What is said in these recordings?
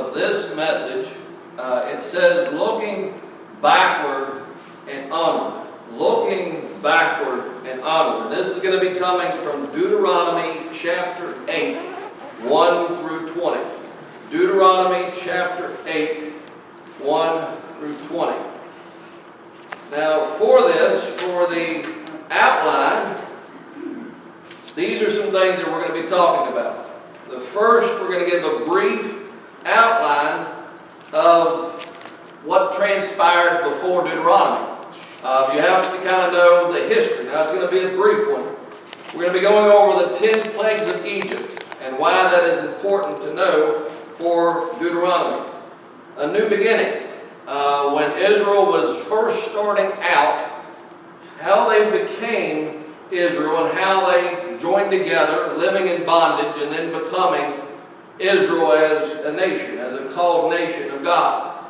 of this message, it says looking backward and onward. Looking backward and onward. And this is going to be coming from Deuteronomy chapter 8, 1 through 20. Deuteronomy chapter 8, 1 through 20. Now for this, for the outline, these are some things that we're going to be talking about. The first, we're going to give a brief outline of what transpired before Deuteronomy. You have to kind of know the history. Now it's going to be a brief one. We're going to be going over the 10 plagues of Egypt and why that is important to know for Deuteronomy. A new beginning. When Israel was first starting out, how they became Israel and how they joined together, living in bondage, and then becoming Israel as a nation, as a called nation of God.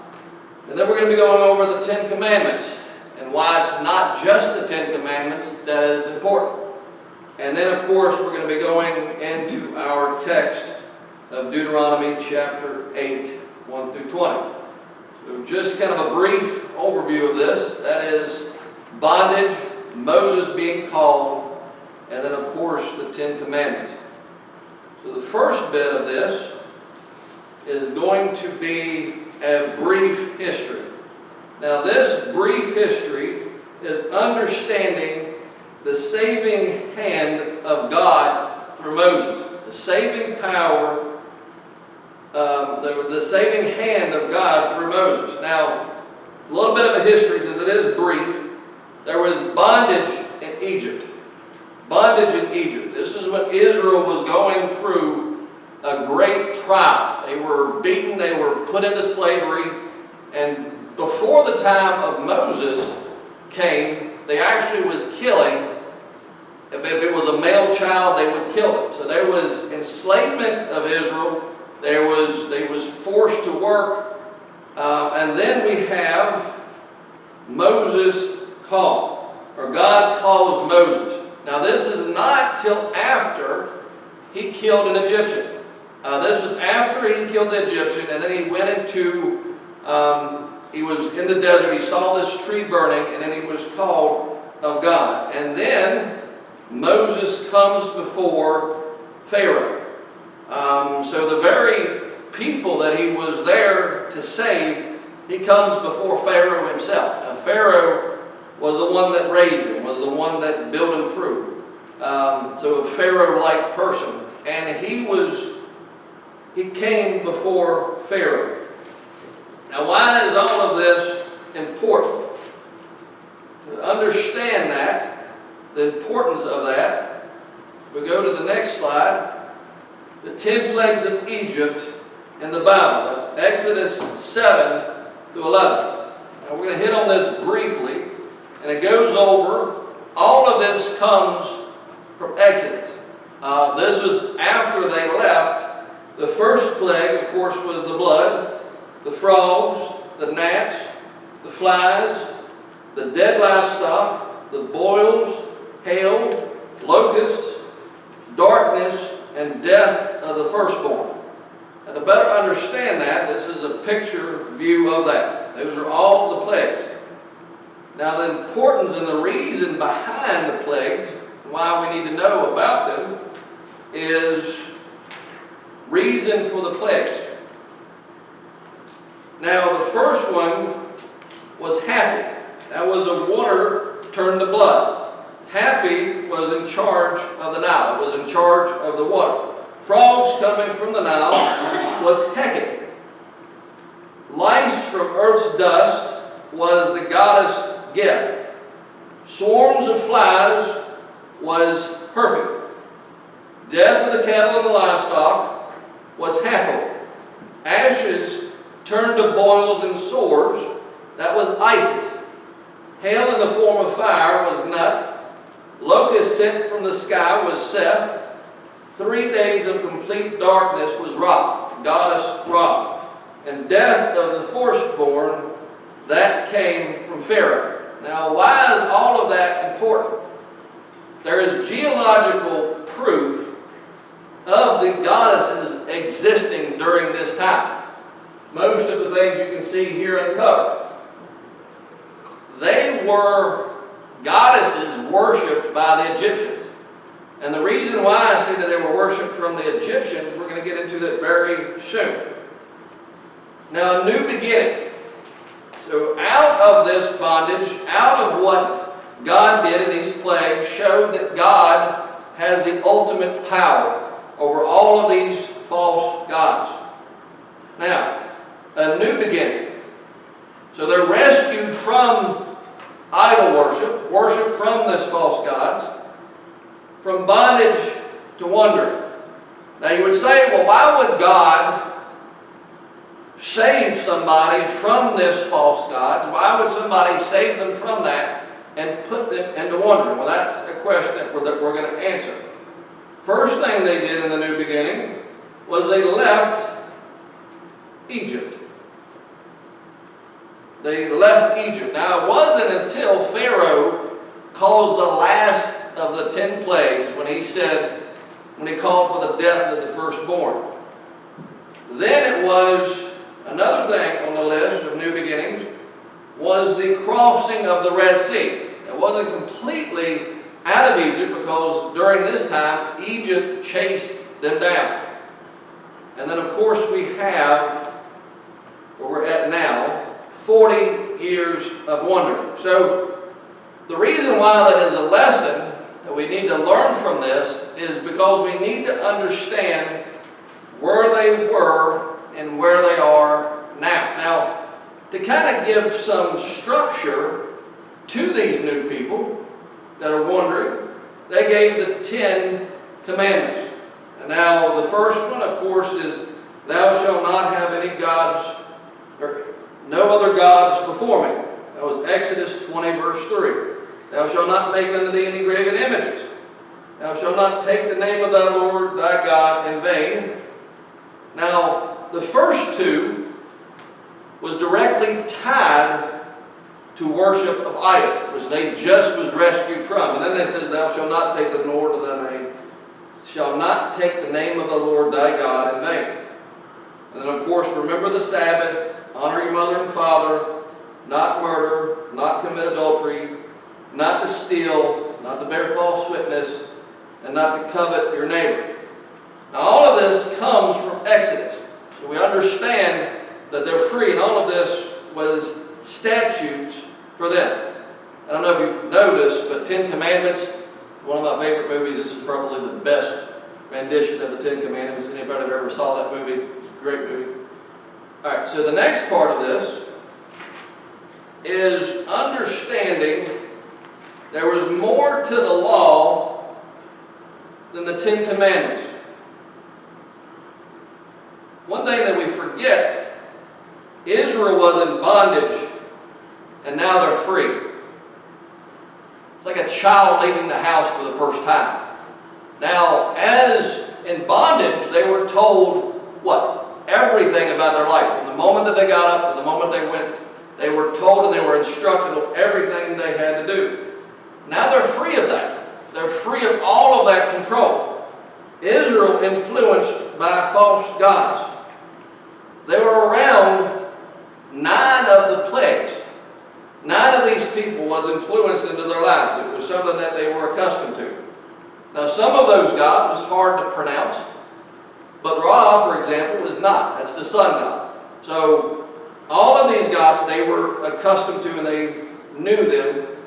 And then we're going to be going over the 10 Commandments and why it's not just the 10 Commandments that is important. And then, of course, we're going to be going into our text of Deuteronomy chapter 8, 1 through 20. So just kind of a brief overview of this. That is bondage, Moses being called, and then, of course, the 10 Commandments. So the first bit of this is going to be a brief history. Now this brief history is understanding the saving hand of God through Moses. The saving power, the saving hand of God through Moses. Now, a little bit of a history, since it is brief. There was bondage in Egypt. Bondage in Egypt. This is when Israel was going through a great trial. They were beaten, they were put into slavery, and before the time of Moses came, they actually was killing. If it was a male child, they would kill them. So there was enslavement of Israel. They was forced to work. And then we have Moses called, or God calls Moses. Now this is not till after he killed an Egyptian. This was after he killed the Egyptian, and then he went into he was in the desert, he saw this tree burning, and then he was called of God. And then Moses comes before Pharaoh. So the very people that he was there to save, he comes before Pharaoh himself. Now Pharaoh was the one that raised him, was the one that built him through. So a Pharaoh-like person. And he came before Pharaoh. Now, why is all of this important? To understand that, the importance of that, we go to the next slide. The 10 plagues of Egypt in the Bible. That's Exodus 7 to 11. Now, we're going to hit on this briefly, and it goes over. All of this comes from Exodus. This was after they left. The first plague, of course, was the blood. The frogs, the gnats, the flies, the dead livestock, the boils, hail, locusts, darkness, and death of the firstborn. And to better understand that, this is a picture view of that. Those are all the plagues. Now the importance and the reason behind the plagues, why we need to know about them, is reason for the plagues. Now the first one was Happy. That was a water turned to blood. Happy was in charge of the Nile. It was in charge of the water. Frogs coming from the Nile was Hecate. Lice from earth's dust was the goddess Geb. Swarms of flies was Herpy. Death of the cattle and the livestock was Hathor. Ashes turned to boils and sores, that was Isis. Hail in the form of fire was Nut. Locusts sent from the sky was Seth. 3 days of complete darkness was Ra, goddess Ra. And death of the firstborn, that came from Pharaoh. Now, why is all of that important? There is geological proof of the goddesses existing during this time. most of the things you can see here uncovered. They were goddesses worshipped by the Egyptians. And the reason why I say that they were worshipped from the Egyptians, we're going to get into that very soon. Now, a new beginning. So out of this bondage, out of what God did in these plagues, showed that God has the ultimate power over all of these false gods. Now, a new beginning. So they're rescued from idol worship, worship from this false gods, from bondage to wandering. Now you would say, well, why would God save somebody from this false gods? Why would somebody save them from that and put them into wandering? Well, that's a question that we're going to answer. First thing they did in the new beginning was they left Egypt. They left Egypt. Now, it wasn't until Pharaoh caused the last of the 10 plagues when he called for the death of the firstborn. Then it was another thing on the list of new beginnings was the crossing of the Red Sea. It wasn't completely out of Egypt because during this time, Egypt chased them down. And then, of course, we have, where we're at now, 40 years of wandering. So the reason why that is a lesson that we need to learn from this is because we need to understand where they were and where they are now. Now, to kind of give some structure to these new people that are wandering, they gave the 10 commandments. And now the first one, of course, is thou shalt not have any gods or no other gods before me. That was Exodus 20, verse 3. Thou shalt not make unto thee any graven images. Thou shalt not take the name of thy Lord thy God in vain. Now, the first two was directly tied to worship of idols, which they just was rescued from. And then they says, thou shalt not take the Lord of thy name, shall not take the name of the Lord thy God in vain. And then, of course, remember the Sabbath, honor your mother and father, not murder, not commit adultery, not to steal, not to bear false witness, and not to covet your neighbor. Now, all of this comes from Exodus. So we understand that they're free, and all of this was statutes for them. I don't know if you've noticed, but 10 Commandments, one of my favorite movies. This is probably the best rendition of the 10 Commandments. Anybody that ever saw that movie? It's a great movie. All right, so the next part of this is understanding there was more to the law than the 10 Commandments. One thing that we forget, Israel was in bondage and now they're free. It's like a child leaving the house for the first time. Now, as in bondage, they were told what? Everything about their life. From the moment that they got up to the moment they went, they were told and they were instructed on everything they had to do. Now they're free of that. They're free of all of that control. Israel influenced by false gods. They were around 9 of the plagues. 9 of these people was influenced into their lives. It was something that they were accustomed to. Now some of those gods was hard to pronounce. But Ra, for example, is not. That's the sun god. So all of these gods they were accustomed to and they knew them.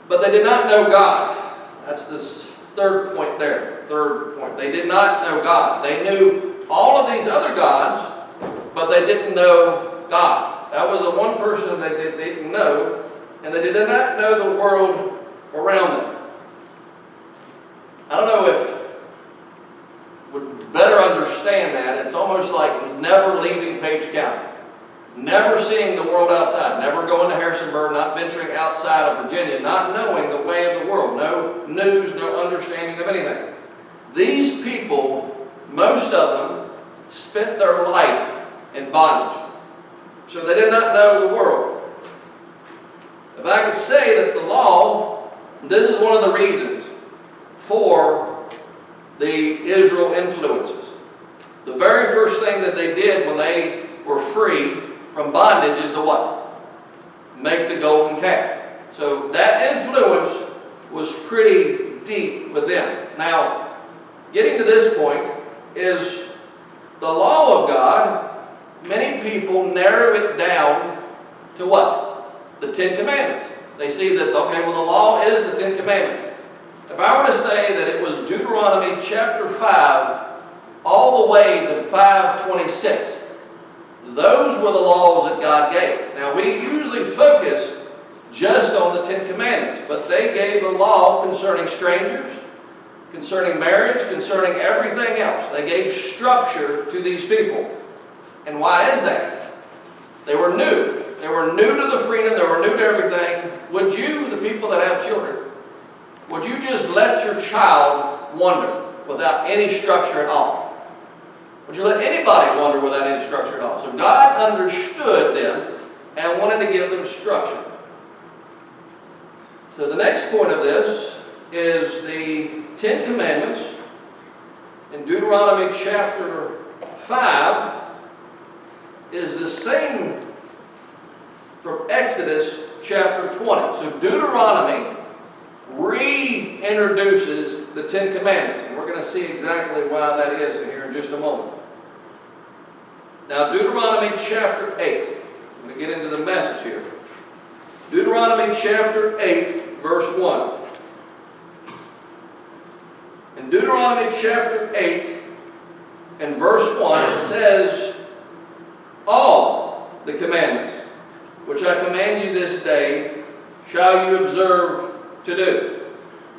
But they did not know God. That's this third point there. Third point. They did not know God. They knew all of these other gods, but they didn't know God. That was the one person that they didn't know, and they did not know the world around them. I don't know if would better understand that. It's almost like never leaving Page County. Never seeing the world outside. Never going to Harrisonburg, not venturing outside of Virginia, not knowing the way of the world. No news, no understanding of anything. These people, most of them, spent their life in bondage. So they did not know the world. If I could say that the law, this is one of the reasons for the Israel influences. The very first thing that they did when they were free from bondage is to what? Make the golden calf. So that influence was pretty deep with them. Now, getting to this point is the law of God. Many people narrow it down to what? The Ten Commandments. They see that, okay, well, the law is the Ten Commandments. If I were to say that it was Deuteronomy chapter 5 all the way to 5:26, those were the laws that God gave. Now, we usually focus just on the Ten Commandments, but they gave a law concerning strangers, concerning marriage, concerning everything else. They gave structure to these people. And why is that? They were new. They were new to the freedom. They were new to everything. Would you, the people that have children, would you just let your child wander without any structure at all? Would you let anybody wander without any structure at all? So God understood them and wanted to give them structure. So the next point of this is the Ten Commandments in Deuteronomy chapter 5 is the same from Exodus chapter 20. So Deuteronomy reintroduces the Ten Commandments. And we're going to see exactly why that is here in just a moment. Now, Deuteronomy chapter 8. I'm going to get into the message here. Deuteronomy chapter 8, verse 1. In Deuteronomy chapter 8 and verse 1, it says, all the commandments which I command you this day shall you observe to do.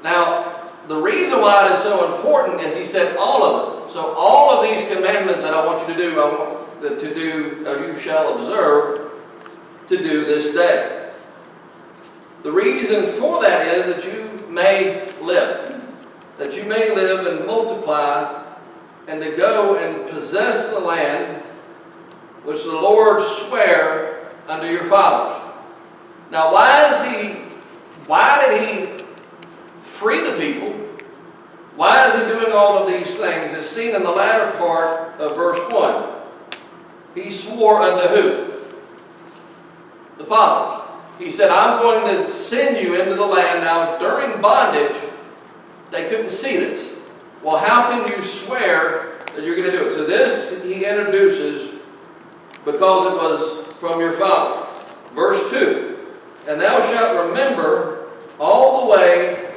Now, the reason why it is so important is he said all of them. So all of these commandments that I want you to do, you shall observe to do this day. The reason for that is that you may live. That you may live and multiply and to go and possess the land which the Lord sware unto your fathers. Now, why did he free the people? Why is he doing all of these things? It's seen in the latter part of verse 1. He swore unto who? The fathers. He said, I'm going to send you into the land. Now, during bondage, they couldn't see this. Well, how can you swear that you're going to do it? So this he introduces because it was from your father. Verse 2. And thou shalt remember all the way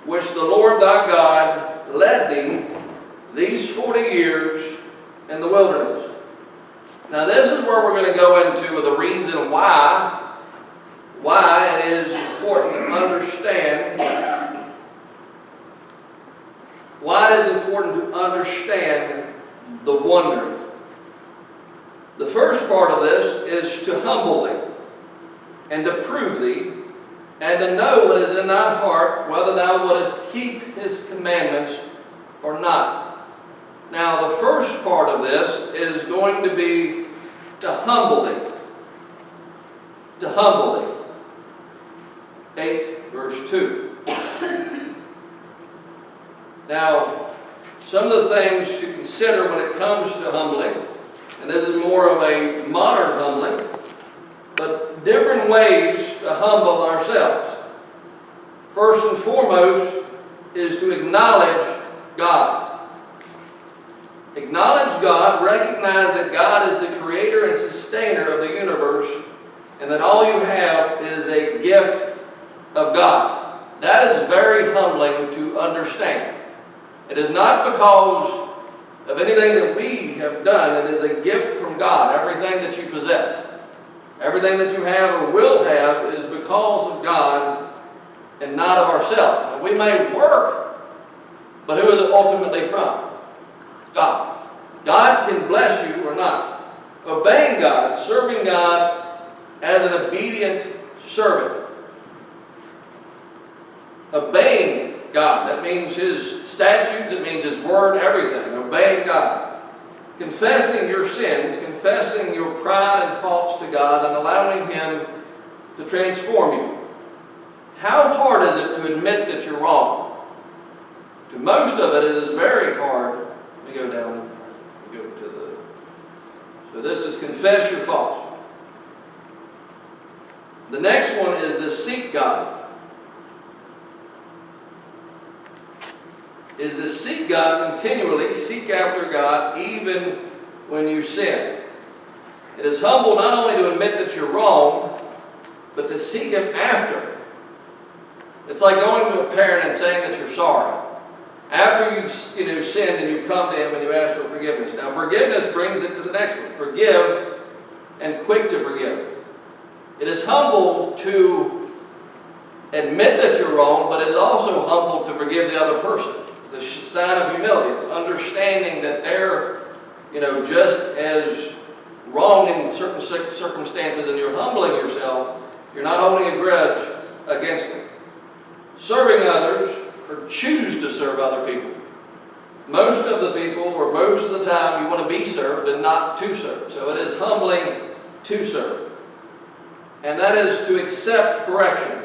which the Lord thy God led thee these 40 years in the wilderness. Now this is where we're going to go into the reason why it is important to understand the wandering. The first part of this is to humble thee and to prove thee and to know what is in thy heart, whether thou wouldest keep his commandments or not. Now the first part of this is going to be to humble thee. To humble thee. 8 verse 2. Now, some of the things to consider when it comes to humbling, and this is more of a modern humbling, but different ways to humble ourselves. First and foremost is to acknowledge God. Acknowledge God, recognize that God is the creator and sustainer of the universe, and that all you have is a gift of God. That is very humbling to understand. It is not because of anything that we have done. It is a gift from God. Everything that you possess, everything that you have or will have is because of God and not of ourselves. Now, we may work, but who is it ultimately from? God. God can bless you or not. Obeying God, serving God as an obedient servant. Obeying God, that means his statutes, it means his word, everything. Obeying God. Confessing your sins, confessing your pride and faults to God, and allowing him to transform you. How hard is it to admit that you're wrong? To most of it, it is very hard. Let me go down. Go to so this is confess your faults. The next one is to seek God. Is to seek God continually, seek after God even when you sin. It is humble not only to admit that you're wrong, but to seek Him after. It's like going to a parent and saying that you're sorry. After you've sinned and you come to Him and you ask for forgiveness. Now forgiveness brings it to the next one. Forgive and quick to forgive. It is humble to admit that you're wrong, but it is also humble to forgive the other person. The sign of humility. It's understanding that they're, just as wrong in certain circumstances, and you're humbling yourself. You're not holding a grudge against them. Serving others, or choose to serve other people. Most of the people, or most of the time, you want to be served and not to serve. So it is humbling to serve. And that is to accept correction.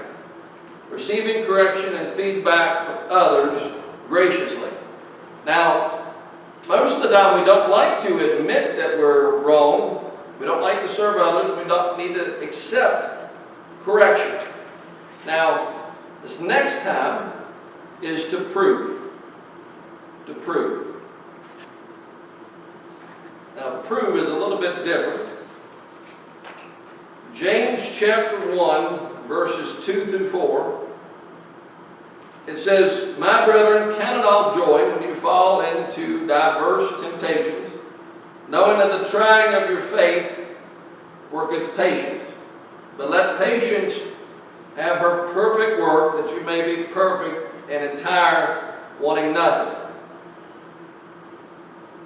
Receiving correction and feedback from others graciously. Now, most of the time we don't like to admit that we're wrong. We don't like to serve others. We don't need to accept correction. Now, this next time is to prove. To prove. Now, prove is a little bit different. James chapter 1, verses 2 through 4. It says, "My brethren, count it all joy when you fall into diverse temptations, knowing that the trying of your faith worketh patience. But let patience have her perfect work, that you may be perfect and entire, wanting nothing."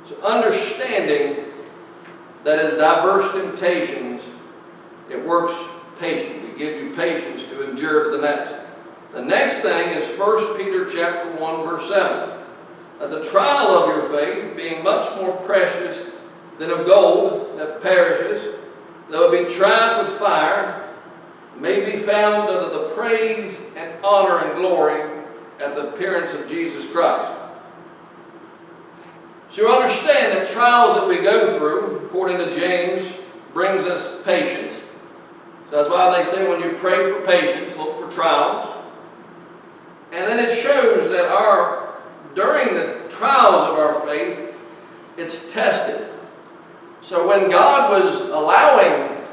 So understanding that as diverse temptations, it works patience. It gives you patience to endure to the next. The next thing is 1 Peter chapter 1, verse 7. "That the trial of your faith, being much more precious than of gold that perishes, though it be tried with fire, may be found unto the praise and honor and glory at the appearance of Jesus Christ." So you understand that trials that we go through, according to James, brings us patience. So that's why they say when you pray for patience, look for trials. And then it shows that during the trials of our faith, it's tested. So when God was allowing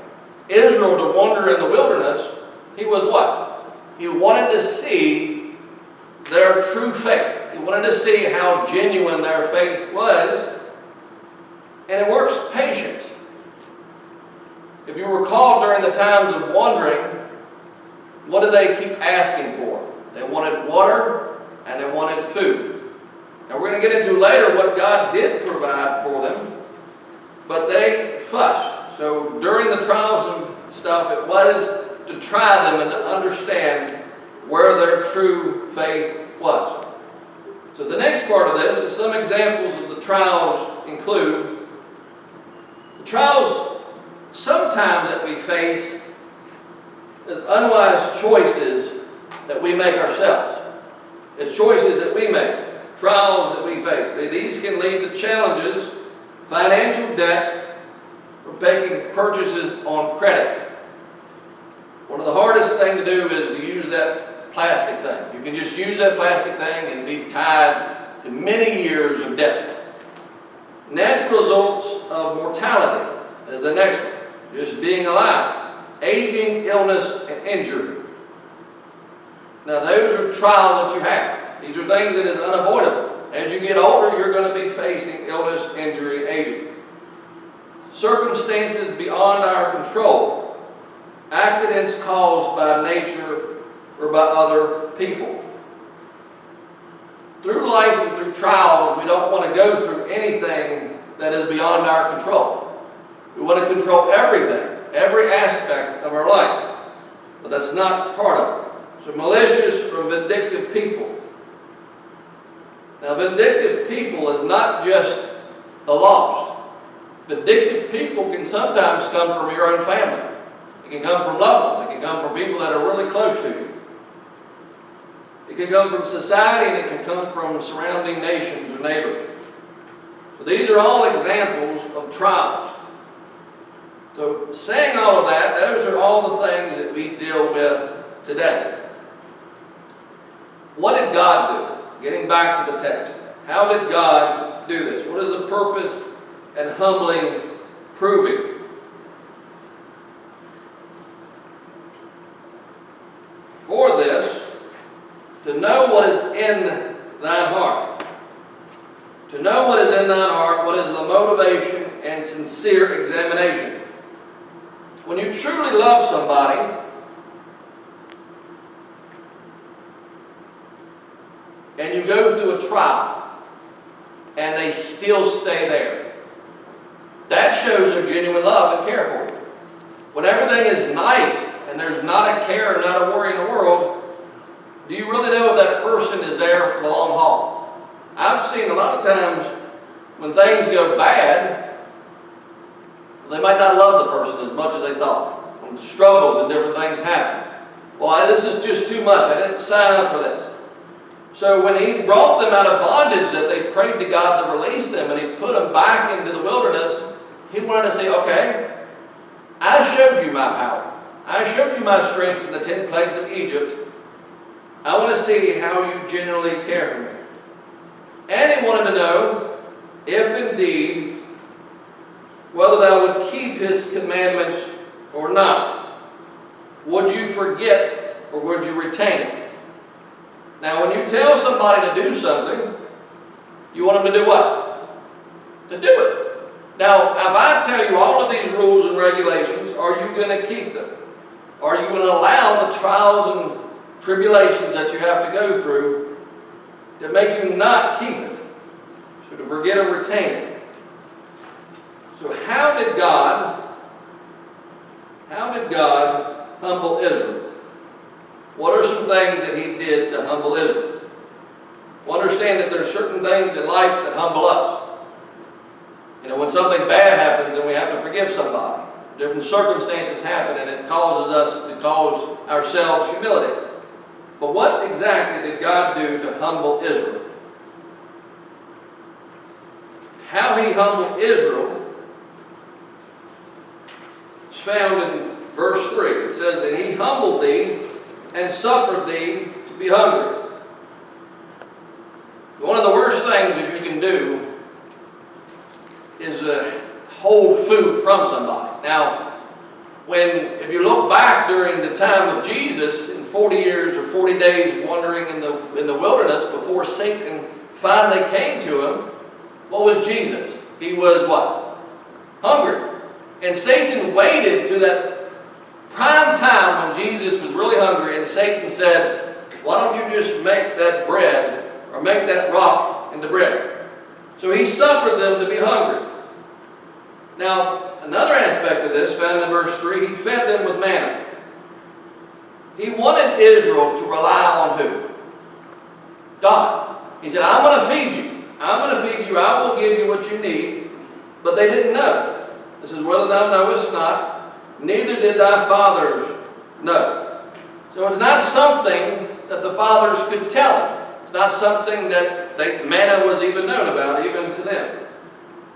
Israel to wander in the wilderness, He was what? He wanted to see their true faith. He wanted to see how genuine their faith was. And it works patience. If you recall during the times of wandering, what did they keep asking for? They wanted water and they wanted food. Now we're going to get into later what God did provide for them, but they fussed. So during the trials and stuff, it was to try them and to understand where their true faith was. So the next part of this is some examples of the trials include the trials sometimes that we face is unwise choices that we make ourselves. It's choices that we make, trials that we face. These can lead to challenges, financial debt, or making purchases on credit. One of the hardest things to do is to use that plastic thing. You can just use that plastic thing and be tied to many years of debt. Natural results of mortality is the next one. Just being alive. Aging, illness, and injury. Now those are trials that you have. These are things that is unavoidable. As you get older, you're going to be facing illness, injury, and aging. Circumstances beyond our control. Accidents caused by nature or by other people. Through life and through trials, we don't want to go through anything that is beyond our control. We want to control everything, every aspect of our life. But that's not part of it. So malicious or vindictive people. Now vindictive people is not just the lost. Vindictive people can sometimes come from your own family. It can come from loved ones. It can come from people that are really close to you. It can come from society, and it can come from surrounding nations or neighbors. So these are all examples of trials. So saying all of that, those are all the things that we deal with today. What did God do? Getting back to the text. How did God do this? What is the purpose and humbling proving? For this, to know what is in thine heart. To know what is in thine heart, what is the motivation and sincere examination. When you truly love somebody, and you go through a trial, and they still stay there, that shows their genuine love and care for you. When everything is nice, and there's not a care and not a worry in the world, do you really know if that person is there for the long haul? I've seen a lot of times when things go bad, they might not love the person as much as they thought. When struggles and different things happen. Well, this is just too much. I didn't sign up for this. So when he brought them out of bondage, that they prayed to God to release them, and he put them back into the wilderness, he wanted to say, okay, I showed you my power. I showed you my strength in the 10 plagues of Egypt. I want to see how you genuinely care for me. And he wanted to know if indeed whether thou would keep his commandments or not. Would you forget or would you retain it? Now when you tell somebody to do something, you want them to do what? To do it. Now if I tell you all of these rules and regulations, are you going to keep them? Are you going to allow the trials and tribulations that you have to go through to make you not keep it? So to forget or retain it. So how did God humble Israel? What are some things that he did to humble Israel? Well, understand that there are certain things in life that humble us. You know, when something bad happens and we have to forgive somebody, different circumstances happen and it causes us to cause ourselves humility. But what exactly did God do to humble Israel? How he humbled Israel is found in verse 3. It says that he humbled thee and suffered thee to be hungry. One of the worst things that you can do is hold food from somebody. Now, if you look back during the time of Jesus, in 40 years or 40 days wandering in the wilderness before Satan finally came to him, what was Jesus? He was what? Hungry. And Satan waited to that prime time when Jesus was really hungry, and Satan said, why don't you just make that bread or make that rock into bread? So he suffered them to be hungry. Now, another aspect of this, found in verse 3, he fed them with manna. He wanted Israel to rely on who? God. He said, I'm going to feed you. I'm going to feed you. I will give you what you need. But they didn't know. This is whether thou knowest not, neither did thy fathers know. So it's not something that the fathers could tell them. It's not something that manna was even known about, even to them.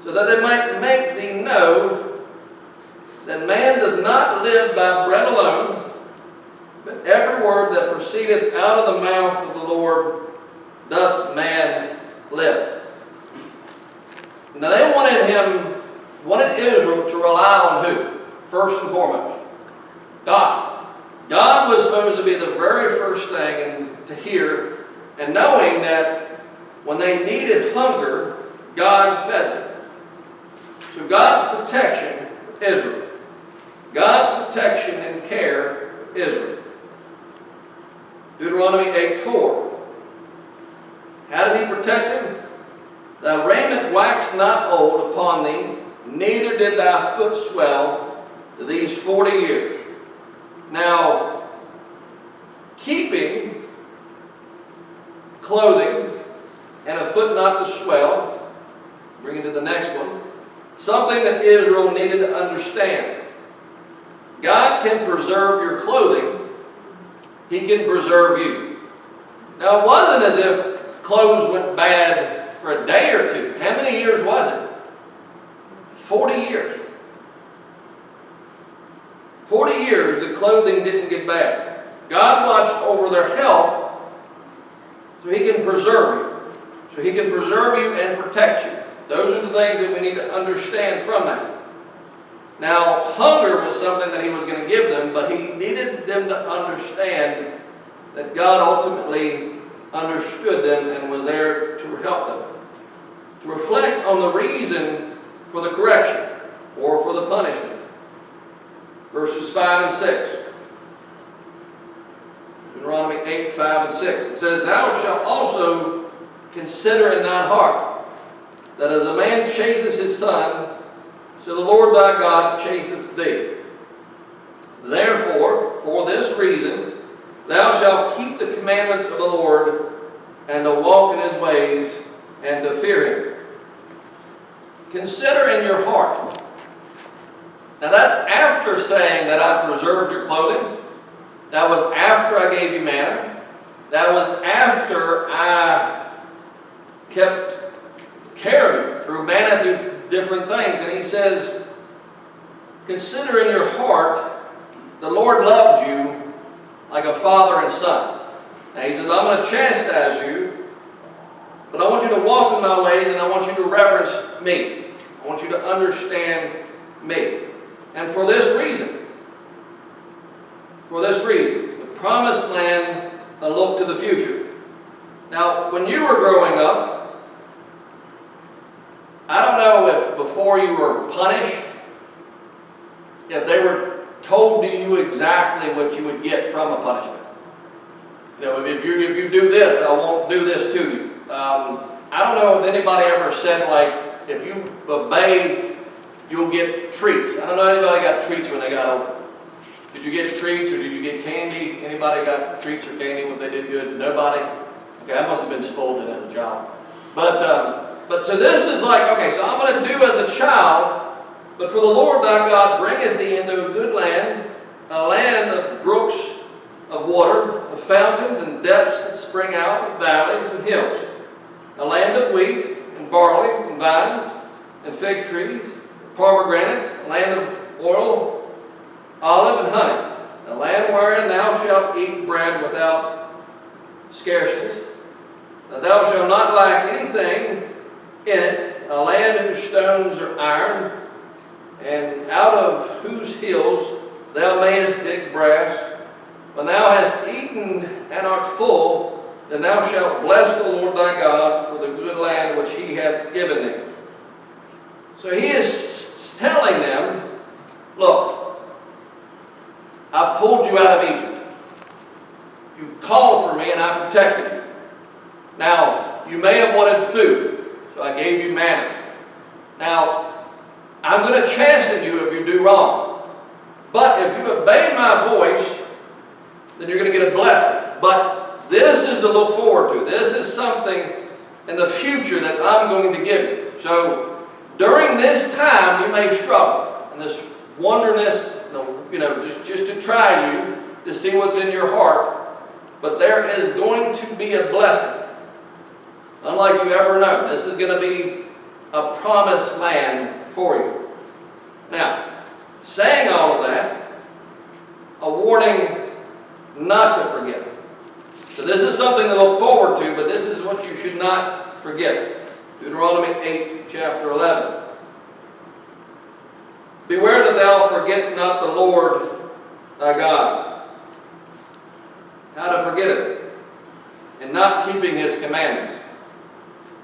So that they might make thee know that man does not live by bread alone, but every word that proceedeth out of the mouth of the Lord doth man live. Now they wanted Israel to rely on who? First and foremost, God. God was supposed to be the very first thing to hear, and knowing that when they needed hunger, God fed them. So God's protection for Israel. God's protection and care for Israel. Deuteronomy 8:4. How did he protect them? Thy raiment waxed not old upon thee, neither did thy foot swell to these 40 years. Now, keeping clothing and a foot not to swell, bring it to the next one, something that Israel needed to understand. God can preserve your clothing. He can preserve you. Now, it wasn't as if clothes went bad for a day or two. How many years was it? 40 years. 40 years the clothing didn't get bad. God watched over their health so He can preserve you. So He can preserve you and protect you. Those are the things that we need to understand from that. Now, hunger was something that He was going to give them, but He needed them to understand that God ultimately understood them and was there to help them. To reflect on the reason for the correction or for the punishment. Verses 5 and 6. Deuteronomy 8, 5 and 6. It says, Thou shalt also consider in thine heart, that as a man chasteth his son, so the Lord thy God chasteneth thee. Therefore, for this reason, thou shalt keep the commandments of the Lord, and to walk in His ways, and to fear Him. Consider in your heart. Now that's after saying that I preserved your clothing. That was after I gave you manna. That was after I kept care of you through manna, through different things. And He says, consider in your heart, the Lord loved you like a father and son. Now He says, I'm going to chastise you, but I want you to walk in my ways, and I want you to reverence me. I want you to understand me. And for this reason, the promised land, a look to the future. Now, when you were growing up, I don't know if before you were punished, if they were told to you exactly what you would get from a punishment. You know, if you do this, I won't do this to you. I don't know if anybody ever said, like, if you obey, you'll get treats. I don't know anybody got treats when they got older. Did you get treats or did you get candy? Anybody got treats or candy when they did good? Nobody? Okay, I must have been spoiled as a child. But so this is like, okay, so I'm going to do as a child, but for the Lord thy God bringeth thee into a good land, a land of brooks of water, of fountains and depths that spring out, of valleys and hills, a land of wheat and barley and vines and fig trees, pomegranates, a land of oil, olive and honey, a land wherein thou shalt eat bread without scarceness, that thou shalt not lack anything in it, a land whose stones are iron, and out of whose hills thou mayest dig brass. When thou hast eaten and art full, then thou shalt bless the Lord thy God for the good land which He hath given thee. So He is telling them, look, I pulled you out of Egypt. You called for me and I protected you. Now, you may have wanted food, so I gave you manna. Now, I'm going to chasten you if you do wrong. But if you obey my voice, then you're going to get a blessing. But this is to look forward to. This is something in the future that I'm going to give you. So, during this time, you may struggle. And this wilderness, just to try you, to see what's in your heart. But there is going to be a blessing. Unlike you ever know. This is going to be a promised land for you. Now, saying all of that, a warning not to forget. So this is something to look forward to, but this is what you should not forget. Deuteronomy 8, chapter 11. Beware that thou forget not the Lord thy God. How to forget it? In not keeping His commandments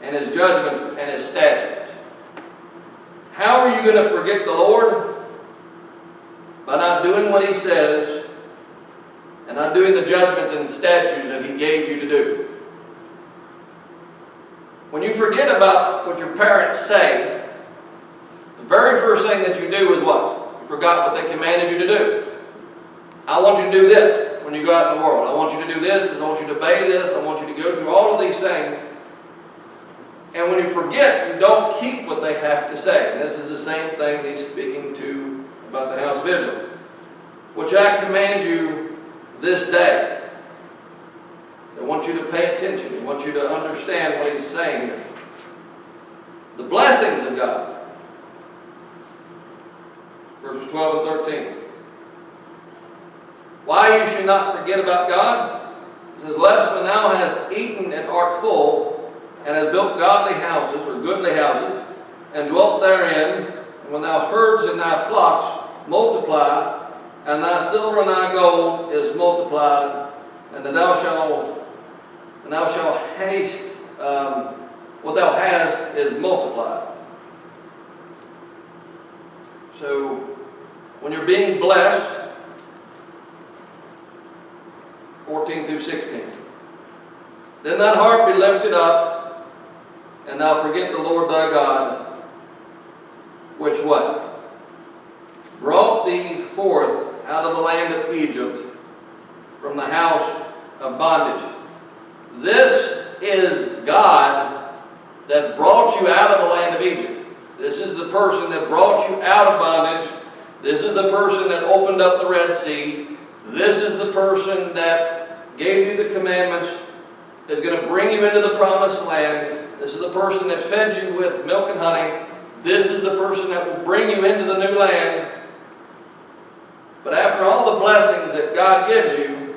and His judgments and His statutes. How are you going to forget the Lord? By not doing what He says and not doing the judgments and statutes that He gave you to do. When you forget about what your parents say, the very first thing that you do is what? You forgot what they commanded you to do. I want you to do this when you go out in the world. I want you to do this, I want you to obey this, I want you to go through all of these things. And when you forget, you don't keep what they have to say. And this is the same thing that He's speaking to about the house of Israel. Which I command you this day. I want you to pay attention. I want you to understand what He's saying here. The blessings of God. Verses 12 and 13. Why you should not forget about God? It says, lest when thou hast eaten and art full, and hast built godly houses, or goodly houses, and dwelt therein, and when thy herds and thy flocks multiply, and thy silver and thy gold is multiplied, and thou shalt haste, what thou hast is multiplied. So, when you're being blessed, 14 through 16. Then thine heart be lifted up, and thou forget the Lord thy God, which what? Brought thee forth out of the land of Egypt, from the house of bondage. This is God that brought you out of the land of Egypt. This is the person that brought you out of bondage. This is the person that opened up the Red Sea. This is the person that gave you the commandments, is going to bring you into the promised land. This is the person that fed you with milk and honey. This is the person that will bring you into the new land. But after all the blessings that God gives you,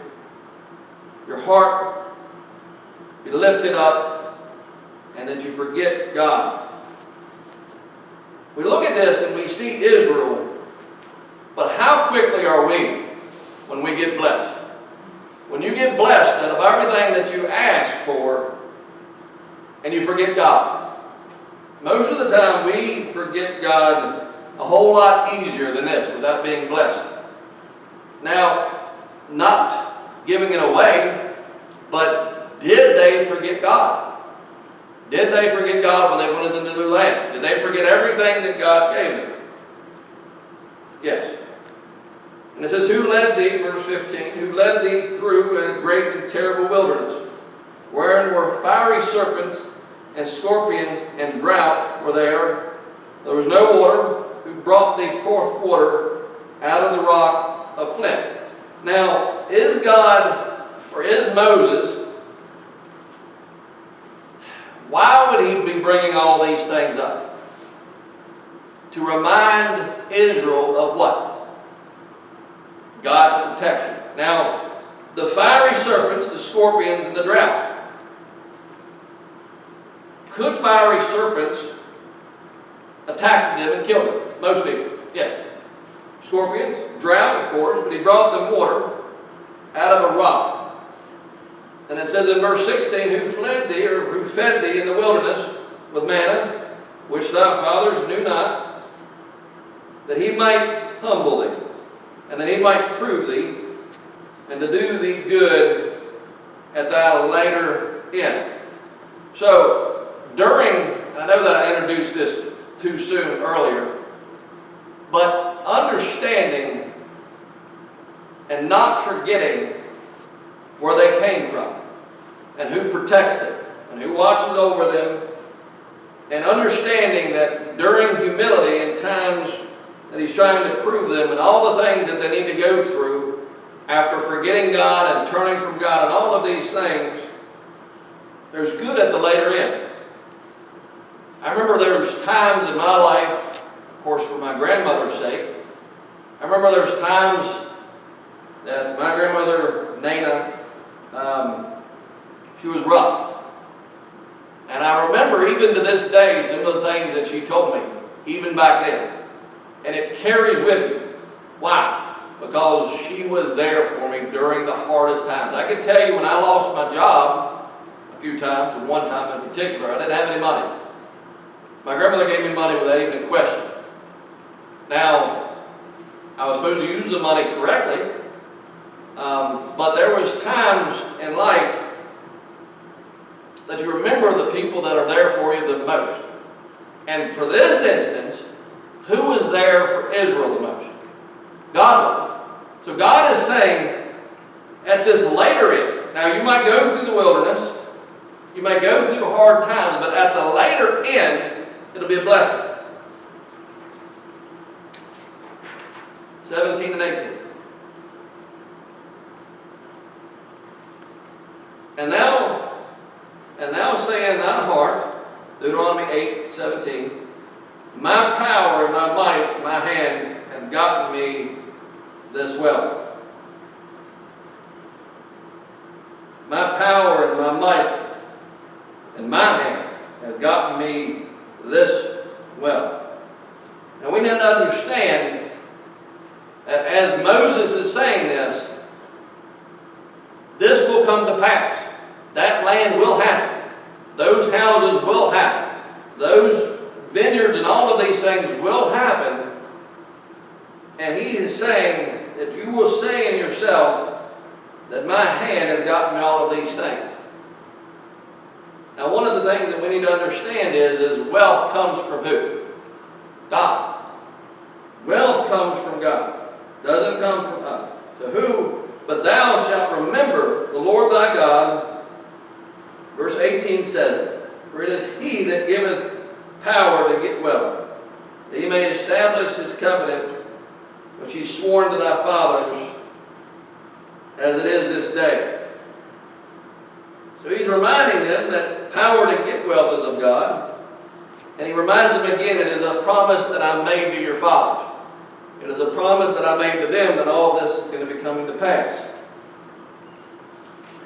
your heart be lifted up, and that you forget God. We look at this and we see Israel, but how quickly are we when we get blessed? When you get blessed out of everything that you ask for, and you forget God. Most of the time we forget God a whole lot easier than this without being blessed. Now, not giving it away, but did they forget God? Did they forget God when they went into the new land? Did they forget everything that God gave them? Yes. And it says, who led thee, verse 15, who led thee through a great and terrible wilderness, wherein were fiery serpents and scorpions, and drought were there. There was no water, who brought thee forth water out of the rock of flint. Now, is God, or is Moses, why would he be bringing all these things up? To remind Israel of what? God's protection. Now, the fiery serpents, the scorpions, and the drought. Could fiery serpents attack them and kill them? Most people, yes. Scorpions, drought, of course, but he brought them water out of a rock. And it says in verse 16, who fled thee, or who fed thee in the wilderness with manna, which thy fathers knew not, that he might humble thee, and that he might prove thee, and to do thee good at thy later end. So, I know that I introduced this too soon earlier, but understanding and not forgetting where they came from, and who protects them, and who watches over them, and understanding that during humility and times that he's trying to prove them, and all the things that they need to go through after forgetting God and turning from God and all of these things, there's good at the later end. I remember there was times in my life, of course for my grandmother's sake, I remember there was times that my grandmother, Nana, she was rough. And I remember even to this day some of the things that she told me, even back then. And it carries with you. Why? Because she was there for me during the hardest times. I could tell you when I lost my job a few times, and one time in particular, I didn't have any money. My grandmother gave me money without even a question. Now, I was supposed to use the money correctly, but there was times in life that you remember the people that are there for you the most. And for this instance, who was there for Israel the most? God was. So God is saying, at this later end, now you might go through the wilderness, you might go through hard times, but at the later end, it'll be a blessing. 17 and 18. And thou say in thine heart, Deuteronomy 8, 17. My power and my might, my hand, have gotten me this wealth. My power and my might and my hand have gotten me this wealth. Now we need to understand that as Moses is saying this, this will come to pass. That land will happen. Those houses will happen. Those vineyards and all of these things will happen. And he is saying that you will say in yourself that my hand has gotten me all of these things. Now one of the things that we need to understand is wealth comes from who? God. Wealth comes from God. Doesn't come from us. So who? But thou shalt remember the Lord thy God. Verse 18 says it. For it is he that giveth power to get wealth, that he may establish his covenant, which he sworn to thy fathers, as it is this day. So he's reminding them that power to get wealth is of God. And he reminds them again, it is a promise that I made to your fathers. It is a promise that I made to them that all this is going to be coming to pass.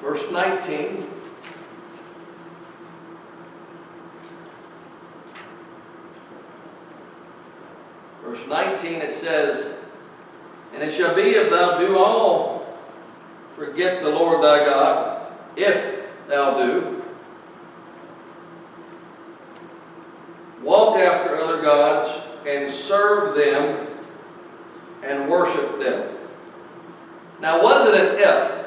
Verse 19. Verse 19 it says, and it shall be if thou do all forget the Lord thy God, if thou do, walk after other gods and serve them and worship them. Now was it an if?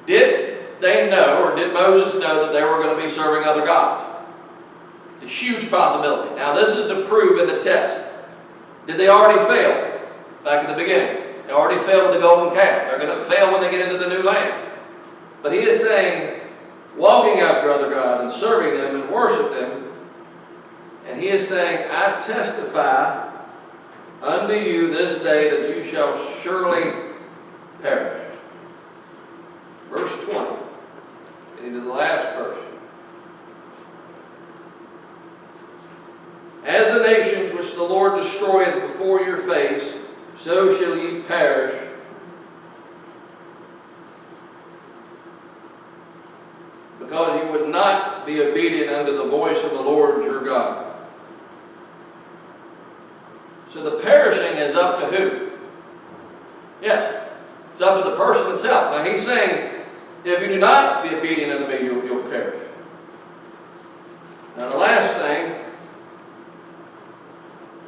Did they know, or did Moses know that they were going to be serving other gods? It's a huge possibility. Now this is to prove in the test. Did they already fail back in the beginning? They already failed with the golden calf. They're going to fail when they get into the new land. But he is saying, walking after other gods and serving them and worship them. And he is saying, I testify unto you this day that you shall surely perish. Verse 20. Getting to the last verse. As the nations which the Lord destroyeth before your face, so shall ye perish. Because you would not be obedient unto the voice of the Lord your God. So the perishing is up to who? Yes, it's up to the person himself. Now he's saying, if you do not be obedient unto me, you'll perish. Now the last thing,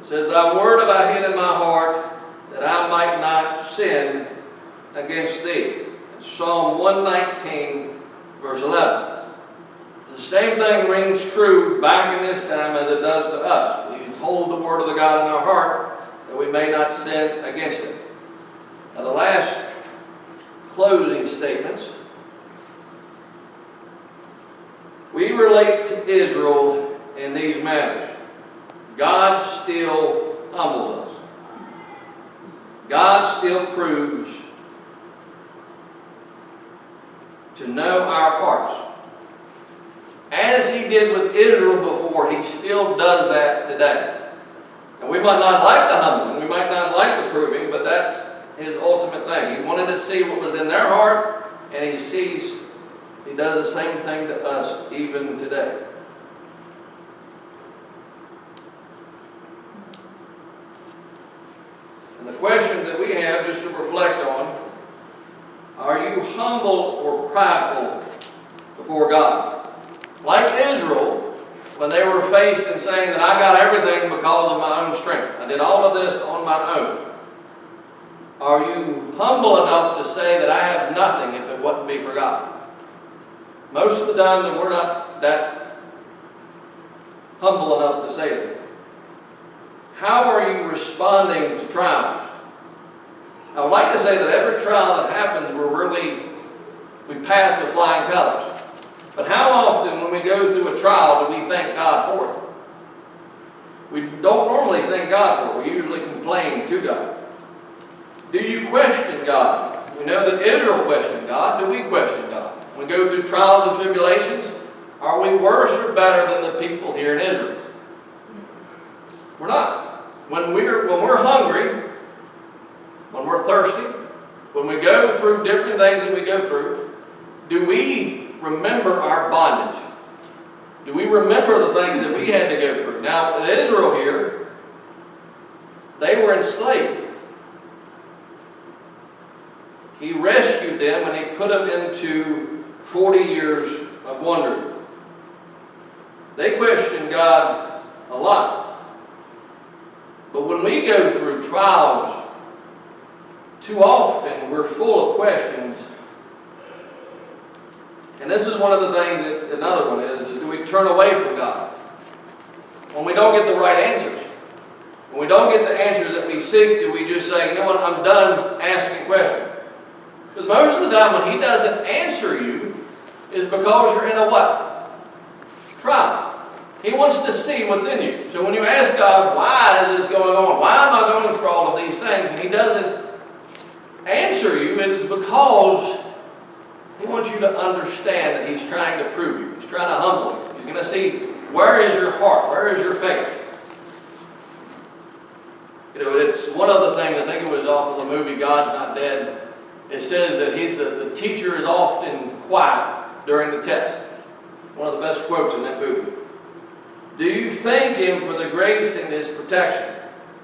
it says, thy word have I hid in my heart, that I might not sin against thee. It's Psalm 119, verse 11. The same thing rings true back in this time as it does to us. We hold the word of the God in our heart, that we may not sin against him. Now the last closing statements. We relate to Israel in these matters. God still humbles us. God still proves to know our hearts. As he did with Israel before, he still does that today. And we might not like the humbling, we might not like the proving, but that's his ultimate thing. He wanted to see what was in their heart, and he does the same thing to us even today. And the questions that we have just to reflect on, are you humble or prideful before God? Like Israel, when they were faced in saying that I got everything because of my own strength. I did all of this on my own. Are you humble enough to say that I have nothing if it wouldn't be for God? Most of the time that we're not that humble enough to say that. How are you responding to trials? I would like to say that every trial that happens, we pass with flying colors. But how often when we go through a trial do we thank God for it? We don't normally thank God for it. We usually complain to God. Do you question God? We know that Israel questioned God. Do we question God? When we go through trials and tribulations, are we worse or better than the people here in Israel? We're not. When we're hungry, when we're thirsty, when we go through different things that we go through, do we remember our bondage? Do we remember the things that we had to go through? Now, Israel here, they were enslaved. He rescued them and he put them into 40 years of wandering. They questioned God a lot. But when we go through trials, too often we're full of questions. And this is one of the things that another one is do we turn away from God? When we don't get the right answers. When we don't get the answers that we seek, do we just say, you know what, I'm done asking questions? Because most of the time when He doesn't answer you is because you're in a what? Trial. He wants to see what's in you. So when you ask God, why is this going on? Why am I going through all of these things? And He doesn't answer you, it is because He wants you to understand that He's trying to prove you. He's trying to humble you. He's going to see, where is your heart? Where is your faith? You know, it's one other thing, I think it was off of the movie God's Not Dead. It says that the teacher is often quiet during the test. One of the best quotes in that movie. Do you thank Him for the grace and His protection?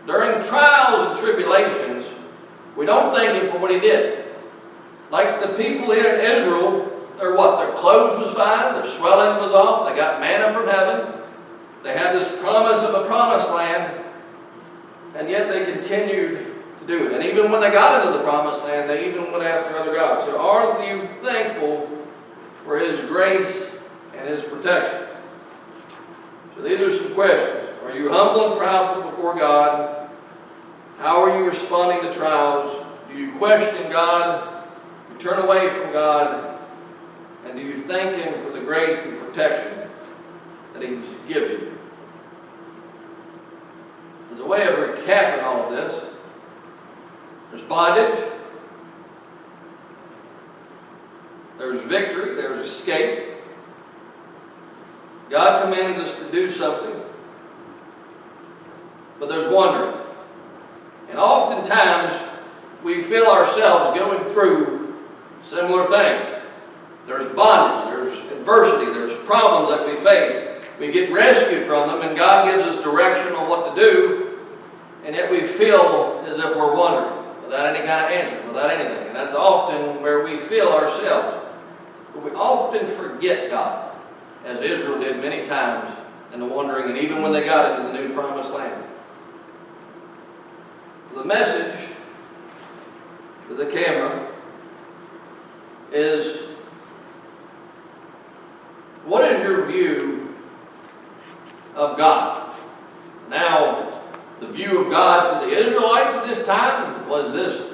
During trials and tribulations, we don't thank Him for what He did. Like the people here in Israel, their clothes was fine, their swelling was off, they got manna from heaven, they had this promise of a promised land, and yet they continued to do it. And even when they got into the promised land, they even went after other gods. So are you thankful for His grace and His protection? So these are some questions. Are you humble and proud before God? How are you responding to trials? Do you question God? Do you turn away from God? And do you thank Him for the grace and protection that He gives you? As a way of recapping all of this, there's bondage, there's victory, there's escape. God commands us to do something, but there's wandering. And oftentimes, we feel ourselves going through similar things. There's bondage, there's adversity, there's problems that we face. We get rescued from them, and God gives us direction on what to do, and yet we feel as if we're wandering, without any kind of answer, without anything. And that's often where we feel ourselves. But we often forget God, as Israel did many times in the wandering, and even when they got into the new promised land. The message to the camera is, what is your view of God? Now, the view of God to the Israelites at this time was this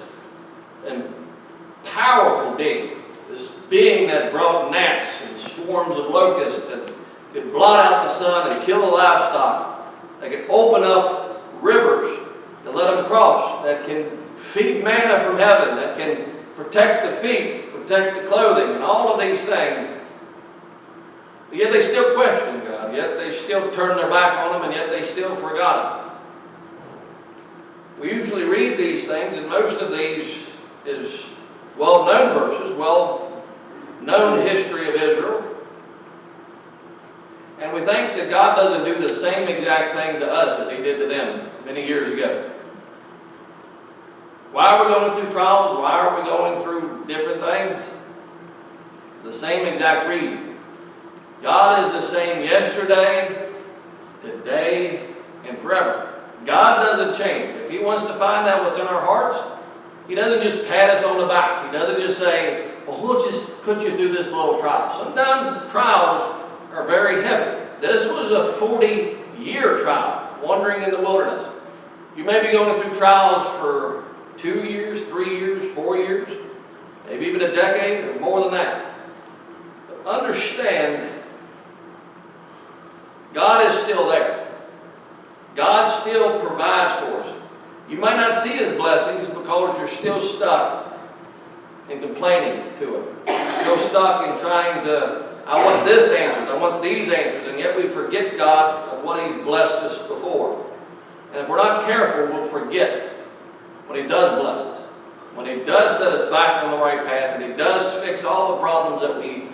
powerful being. This being that brought gnats and swarms of locusts and could blot out the sun and kill the livestock. That could open up rivers to let them cross. That can feed manna from heaven. That can protect the feet, protect the clothing, and all of these things. But yet they still questioned God. Yet they still turned their back on Him, and yet they still forgot Him. We usually read these things, and most of these is well-known verses, well-known history of Israel. And we think that God doesn't do the same exact thing to us as He did to them many years ago. Why are we going through trials? Why are we going through different things? The same exact reason. God is the same yesterday, today, and forever. God doesn't change. If He wants to find out what's in our hearts, He doesn't just pat us on the back. He doesn't just say, well, we'll just put you through this little trial. Sometimes the trials are very heavy. This was a 40-year trial, wandering in the wilderness. You may be going through trials for 2 years, 3 years, 4 years, maybe even a decade or more than that. But understand, God is still there. God still provides for us. You might not see His blessings because you're still stuck in complaining to Him. You're still stuck in trying to, I want this answer, I want these answers, and yet we forget God of what He's blessed us before. And if we're not careful, we'll forget when He does bless us, when He does set us back on the right path, and He does fix all the problems that we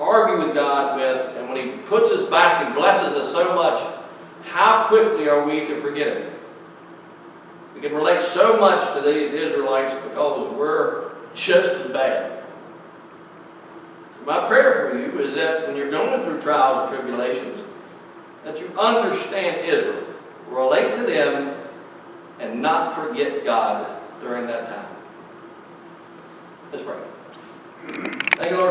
argue with God with, and when He puts us back and blesses us so much, how quickly are we to forget Him? We can relate so much to these Israelites because we're just as bad. So my prayer for you is that when you're going through trials and tribulations, that you understand Israel, relate to them, and not forget God during that time. Let's pray. Thank you, Lord.